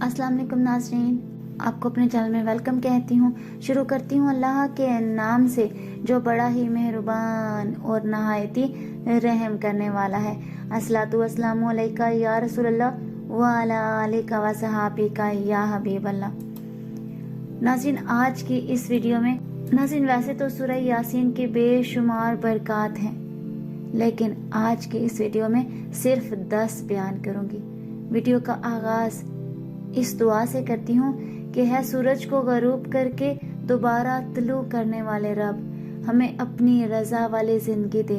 अस्सलाम वालेकुम नाज़रीन, आपको अपने चैनल में वेलकम कहती हूँ। शुरू करती हूँ अल्लाह के नाम से जो बड़ा ही मेहरबान और नहायती रहम करने वाला है। अस्सलातु वस्सलामु अलैका या रसूलल्लाह व अला आलिका व सहाबिका या हबीब अल्लाह। नाज़रीन, आज की इस वीडियो में वैसे तो सूरह यासीन की बेशुमार बरक़ात हैं, लेकिन आज की इस वीडियो में सिर्फ 10 बयान करूँगी। वीडियो का आगाज़ इस दुआ से करती हूँ कि है सूरज को गरूब करके दोबारा तलू करने वाले रब, हमें अपनी रज़ा वाली ज़िंदगी दे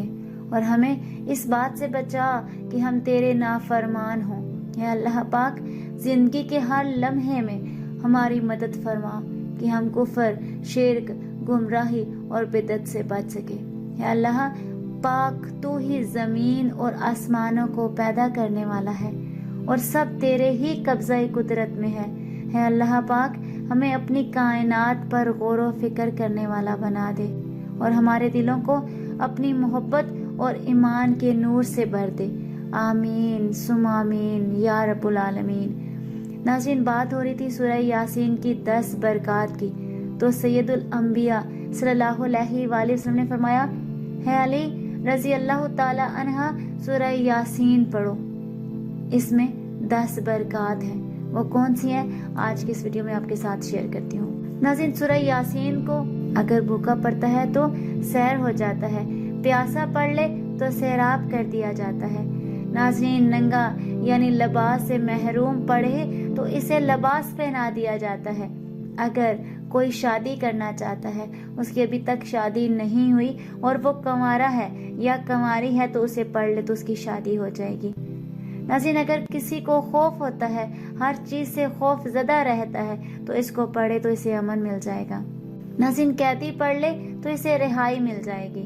और हमें इस बात से बचा कि हम तेरे नाफरमान हों। है अल्लाह पाक, ज़िंदगी के हर लम्हे में हमारी मदद फरमा कि हम कुफर, शिर्क, गुमराही और बिदत से बच सके। है अल्लाह पाक, तू ही ज़मीन और आसमानों को पैदा करने वाला है और सब तेरे ही कब्ज़ाए कुदरत में है। अल्लाह पाक, हमें अपनी कायनात पर गौर व फिक्र करने वाला बना दे और हमारे दिलों को अपनी मोहब्बत और ईमान के नूर से भर दे। आमीन सुम आमीन या रब्बुल आलमीन। नाज़रीन, बात हो रही थी सूरह यासीन की 10 बरक़ात की, तो सैयदुल अंबिया सल्लल्लाहु अलैहि वसल्लम ने फरमाया, है अली रज़ी अल्लाह ताला अन्हा, सूरह यासीन पढ़ो, इसमें 10 बरक़ात हैं। वो कौन सी हैं, आज की इस वीडियो में आपके साथ शेयर करती हूँ। नाज़रीन, सूरह यासीन को अगर भूखा पड़ता है तो सैर हो जाता है, प्यासा पढ़ ले तो सैराब कर दिया जाता है। नाज़रीन, नंगा यानी लिबास से महरूम पढ़े तो इसे लिबास पहना दिया जाता है। अगर कोई शादी करना चाहता है, उसकी अभी तक शादी नहीं हुई और वो कंवारा है या कंवारी है, तो उसे पढ़ ले तो उसकी शादी हो जाएगी। नाज़रीन, अगर किसी को खौफ होता है, हर चीज़ से खौफ ज़दा रहता है, तो इसको पढ़े तो इसे अमन मिल जाएगा। नाज़रीन, कैदी पढ़ ले तो इसे रिहाई मिल जाएगी।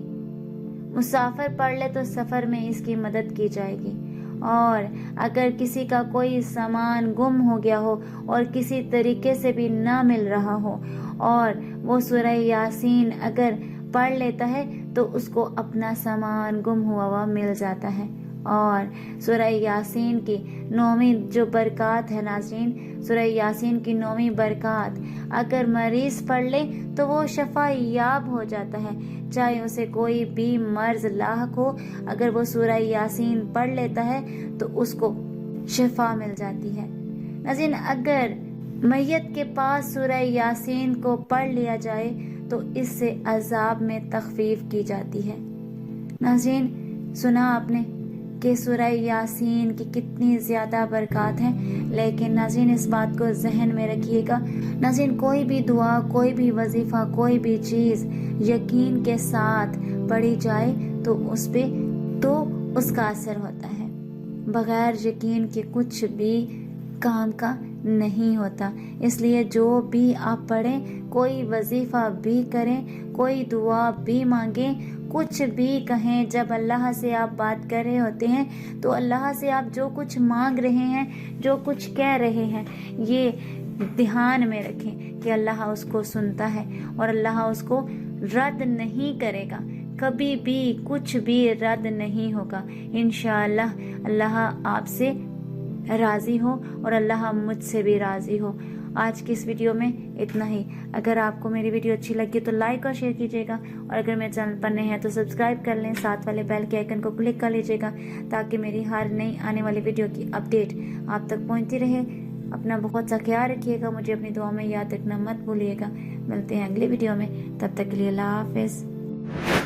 मुसाफिर पढ़ ले तो सफ़र में इसकी मदद की जाएगी। और अगर किसी का कोई सामान गुम हो गया हो और किसी तरीके से भी ना मिल रहा हो और वो सूरह यासीन अगर पढ़ लेता है तो उसको अपना सामान गुम हुआ मिल जाता है। और सूरह यासीन की 9वीं जो बरक़ात है नाज़रीन, सूरह यासीन की 9वीं बरक़ात अगर मरीज़ पढ़ ले तो वो शफा याब हो जाता है, चाहे उसे कोई भी मर्ज लाहक हो। अगर वो सूरह यासीन पढ़ लेता है तो उसको शफा मिल जाती है। नाज़रीन, अगर मैयत के पास सूरह यासीन को पढ़ लिया जाए तो इससे अजाब में तखफीफ की जाती है। नाज़रीन, सुना आपने कि सूरह यासीन की कितनी ज़्यादा बरक़ात हैं, लेकिन नाज़रीन इस बात को जहन में रखिएगा। नाज़रीन, कोई भी दुआ, कोई भी वजीफ़ा, कोई भी चीज़ यकीन के साथ पढ़ी जाए तो उस पे तो उसका असर होता है। बग़ैर यकीन के कुछ भी काम का नहीं होता। इसलिए जो भी आप पढ़ें, कोई वजीफ़ा भी करें, कोई दुआ भी मांगें, कुछ भी कहें, जब अल्लाह से आप बात कर रहे होते हैं तो अल्लाह से आप जो कुछ मांग रहे हैं, जो कुछ कह रहे हैं, ये ध्यान में रखें कि अल्लाह उसको सुनता है और अल्लाह उसको रद्द नहीं करेगा। कभी भी कुछ भी रद्द नहीं होगा। इंशाअल्लाह अल्लाह आपसे राज़ी हो और अल्लाह मुझसे भी राज़ी हो। आज की इस वीडियो में इतना ही। अगर आपको मेरी वीडियो अच्छी लगी तो लाइक और शेयर कीजिएगा और अगर मेरे चैनल पर नए हैं तो सब्सक्राइब कर लें, साथ वाले बेल के आइकन को क्लिक कर लीजिएगा ताकि मेरी हर नई आने वाली वीडियो की अपडेट आप तक पहुंचती रहे। अपना बहुत सा ख्याल रखिएगा, मुझे अपनी दुआ में याद रखना मत भूलिएगा। मिलते हैं अगली वीडियो में, तब तक के लिए अल्लाह हाफ़िज़।